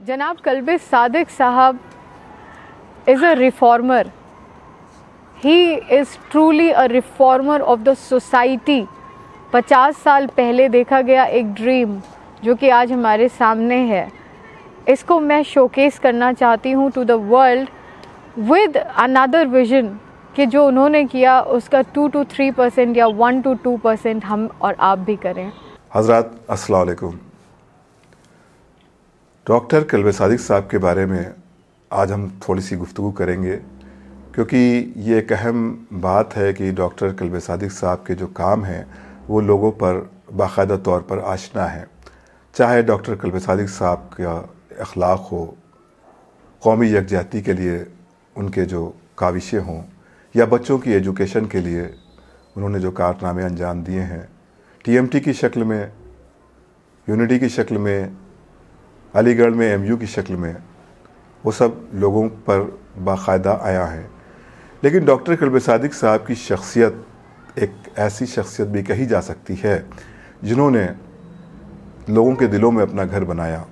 जनाब कल्बे सादिक साहब is a reformer. He is truly a reformer of the society. 50 साल पहले देखा गया एक ड्रीम जो कि आज हमारे सामने है, इसको मैं शोकेस करना चाहती हूँ to the world with another vision कि जो उन्होंने किया उसका 2 to 3% या 1 to 2% हम और आप भी करें। हज़रात अस्सलाम वालेकुम। डॉक्टर कल्बे सादिक साहब के बारे में आज हम थोड़ी सी गुफ्तगू करेंगे, क्योंकि ये एक अहम बात है कि डॉक्टर कल्बे सादिक साहब के जो काम हैं वो लोगों पर बाकायदा तौर पर आशना है। चाहे डॉक्टर कल्बे सादिक साहब का अखलाक हो, कौमी यकजहती के लिए उनके जो काविशें हों, या बच्चों की एजुकेशन के लिए उन्होंने जो कारनामे अंजाम दिए हैं, टीएमटी की शक्ल में, यूनिटी की शक्ल में, अलीगढ़ में एमयू की शक्ल में, वो सब लोगों पर बाकायदा आया है। लेकिन डॉक्टर कल्बे सादिक साहब की शख्सियत एक ऐसी शख्सियत भी कही जा सकती है जिन्होंने लोगों के दिलों में अपना घर बनाया।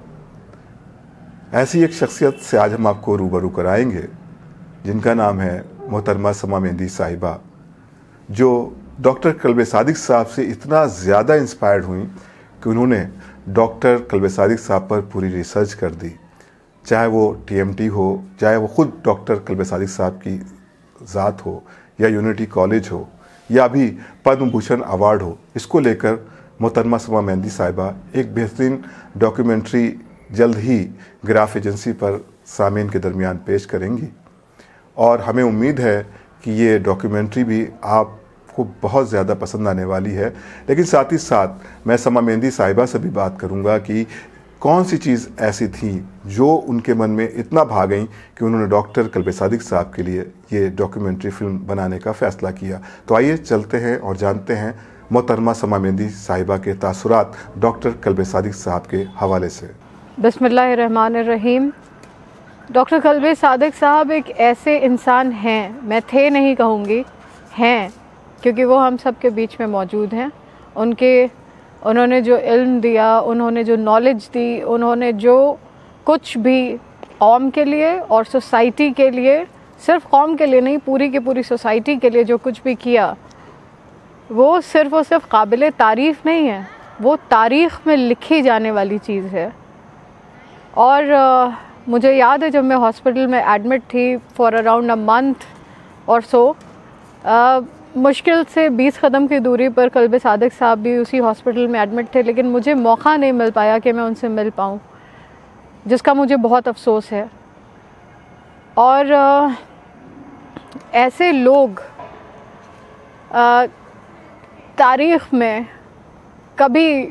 ऐसी एक शख्सियत से आज हम आपको रूबरू कराएंगे जिनका नाम है मोहतरमा समा मेहंदी साहिबा, जो डॉक्टर कल्बे सादिक साहब से इतना ज़्यादा इंस्पायर्ड हुई कि उन्होंने डॉक्टर कल्बे सादिक साहब पर पूरी रिसर्च कर दी। चाहे वो टीएमटी हो, चाहे वो ख़ुद डॉक्टर कल्बे सादिक साहब की ज़ात हो, या यूनिटी कॉलेज हो, या भी पद्म भूषण अवार्ड हो, इसको लेकर मोहतरमा समा मेहंदी साहिबा एक बेहतरीन डॉक्यूमेंट्री जल्द ही ग्राफ एजेंसी पर सामीन के दरमियान पेश करेंगी। और हमें उम्मीद है कि ये डॉक्यूमेंट्री भी आपको बहुत ज़्यादा पसंद आने वाली है। लेकिन साथ ही साथ मैं समा मेहंदी साहिबा से भी बात करूँगा कि कौन सी चीज़ ऐसी थी जो उनके मन में इतना भा गई कि उन्होंने डॉक्टर कल्बे सादिक साहब के लिए ये डॉक्यूमेंट्री फिल्म बनाने का फ़ैसला किया। तो आइए चलते हैं और जानते हैं मोहतरमा समा मेहंदी साहिबा के तासुरात डॉक्टर कल्बे सादिक साहब के हवाले से। बिस्मिल्लाहिर्रहमानिर्रहीम। डॉक्टर कल्बे सादिक साहब एक ऐसे इंसान हैं, मैं थे नहीं कहूँगी, हैं, क्योंकि वो हम सब के बीच में मौजूद हैं। उन्होंने जो इल्म दिया, उन्होंने जो नॉलेज दी, उन्होंने जो कुछ भी कौम के लिए और सोसाइटी के लिए, सिर्फ कौम के लिए नहीं, पूरी की पूरी सोसाइटी के लिए जो कुछ भी किया, वो सिर्फ़ और सिर्फ काबिल तारीफ़ नहीं है, वो तारीख़ में लिखी जाने वाली चीज़ है। और मुझे याद है जब मैं हॉस्पिटल में एडमिट थी फॉर अराउंड अ मंथ और सो, मुश्किल से 20 कदम की दूरी पर कल्बे सादिक साहब भी उसी हॉस्पिटल में एडमिट थे, लेकिन मुझे मौका नहीं मिल पाया कि मैं उनसे मिल पाऊँ, जिसका मुझे बहुत अफसोस है। और ऐसे लोग तारीख़ में कभी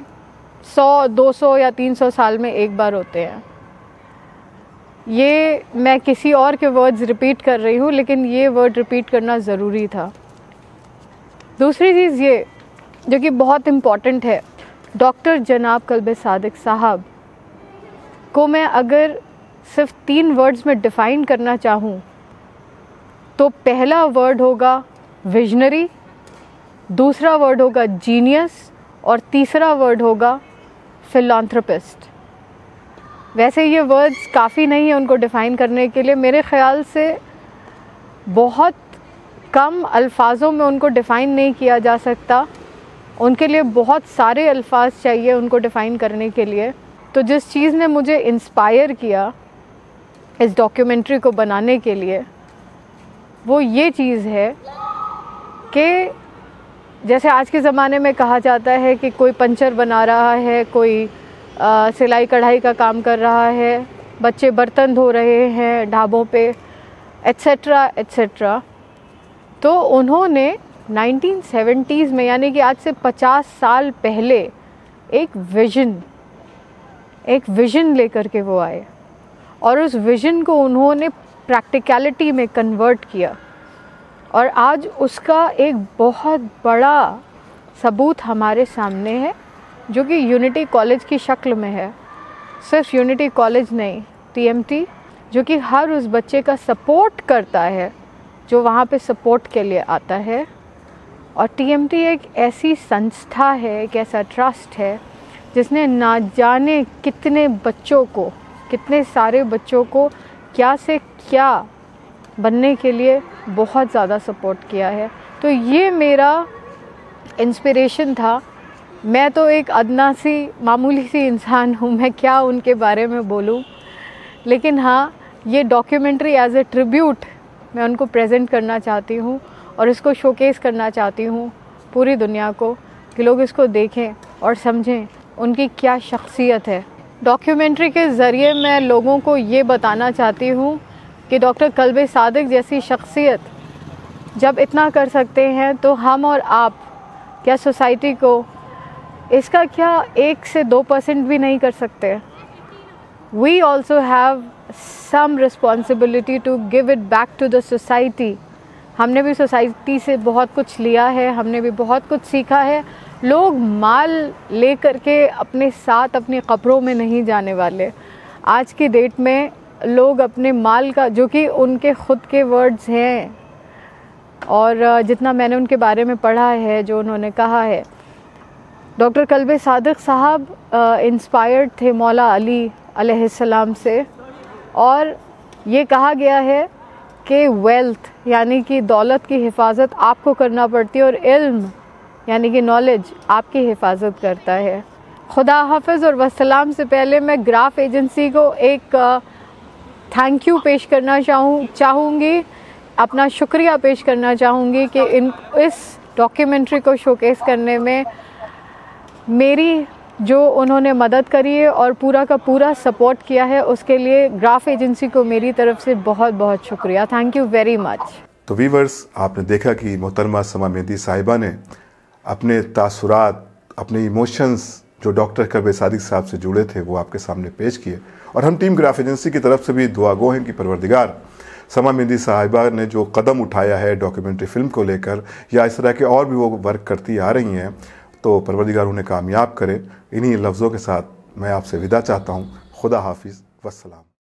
100, 200 या 300 साल में एक बार होते हैं। ये मैं किसी और के वर्ड्स रिपीट कर रही हूँ, लेकिन ये वर्ड रिपीट करना ज़रूरी था। दूसरी चीज़ ये जो कि बहुत इम्पॉर्टेंट है, डॉक्टर जनाब कल्बे सादिक साहब को मैं अगर सिर्फ 3 वर्ड्स में डिफ़ाइन करना चाहूँ तो पहला वर्ड होगा विजनरी, दूसरा वर्ड होगा जीनियस, और तीसरा वर्ड होगा फिलांथ्रोपिस्ट। वैसे ये वर्ड्स काफ़ी नहीं है उनको डिफ़ाइन करने के लिए, मेरे ख़्याल से बहुत कम अल्फाजों में उनको डिफ़ाइन नहीं किया जा सकता, उनके लिए बहुत सारे अल्फाज चाहिए उनको डिफ़ाइन करने के लिए। तो जिस चीज़ ने मुझे इंस्पायर किया इस डॉक्यूमेंट्री को बनाने के लिए, वो ये चीज़ है कि जैसे आज के ज़माने में कहा जाता है कि कोई पंचर बना रहा है, कोई सिलाई कढ़ाई का काम कर रहा है, बच्चे बर्तन धो रहे हैं ढाबों पे, एट्सेट्रा एट्सेट्रा। तो उन्होंने 1970s में, यानी कि आज से 50 साल पहले एक विज़न लेकर के वो आए, और उस विज़न को उन्होंने प्रैक्टिकलिटी में कन्वर्ट किया, और आज उसका एक बहुत बड़ा सबूत हमारे सामने है, जो कि यूनिटी कॉलेज की शक्ल में है। सिर्फ यूनिटी कॉलेज नहीं, टीएमटी, जो कि हर उस बच्चे का सपोर्ट करता है जो वहाँ पे सपोर्ट के लिए आता है। और टीएमटी एक ऐसी संस्था है, एक ऐसा ट्रस्ट है जिसने ना जाने कितने बच्चों को कितने सारे बच्चों को क्या से क्या बनने के लिए बहुत ज़्यादा सपोर्ट किया है। तो ये मेरा इंस्पिरेशन था। मैं तो एक अदना सी मामूली सी इंसान हूँ, मैं क्या उनके बारे में बोलूँ, लेकिन हाँ, ये डॉक्यूमेंट्री एज ए ट्रिब्यूट मैं उनको प्रेजेंट करना चाहती हूँ और इसको शोकेस करना चाहती हूँ पूरी दुनिया को, कि लोग इसको देखें और समझें उनकी क्या शख्सियत है। डॉक्यूमेंट्री के ज़रिए मैं लोगों को ये बताना चाहती हूँ कि डॉक्टर कल्बे सादिक जैसी शख्सियत जब इतना कर सकते हैं तो हम और आप क्या सोसाइटी को इसका क्या 1 से 2% भी नहीं कर सकते। We also have some responsibility to give it back to the society. हमने भी सोसाइटी से बहुत कुछ लिया है, हमने भी बहुत कुछ सीखा है। लोग माल ले कर के अपने साथ अपनी कब्रों में नहीं जाने वाले। आज की डेट में लोग अपने माल का, जो कि उनके ख़ुद के वर्ड्स हैं और जितना मैंने उनके बारे में पढ़ा है, जो उन्होंने कहा है, डॉक्टर कल्बे सादिक साहब इंस्पायर्ड थे मौला अली अलैहिस्सलाम से, और ये कहा गया है कि वेल्थ यानी कि दौलत की हिफाजत आपको करना पड़ती है और इल्म यानी कि नॉलेज आपकी हिफाजत करता है। खुदा हाफिज़ और वस्सलाम से पहले मैं ग्राफ एजेंसी को एक थैंक यू पेश करना चाहूँगी, अपना शुक्रिया पेश करना चाहूँगी कि इस डॉक्यूमेंट्री को शोकेस करने में मेरी जो उन्होंने मदद करी है और पूरा का पूरा सपोर्ट किया है, उसके लिए ग्राफ एजेंसी को मेरी तरफ से बहुत बहुत शुक्रिया। Thank you very much. तो वीवर्स, आपने देखा कि मोहतरमा समा मेहंदी साहिबा ने अपने तासुरात, अपने इमोशंस जो डॉक्टर कल्बे सादिक साहब से जुड़े थे वो आपके सामने पेश किए, और हम टीम ग्राफ एजेंसी की तरफ से भी दुआगो हैं कि परवरदिगार समा मेहंदी साहिबा ने जो कदम उठाया है डॉक्यूमेंट्री फिल्म को लेकर, या इस तरह के और भी वो वर्क करती आ रही हैं, तो परवरदिगार उन्हें कामयाब करे। इन्हीं लफ्ज़ों के साथ मैं आपसे विदा चाहता हूँ। खुदा हाफिज़, वस्सलाम।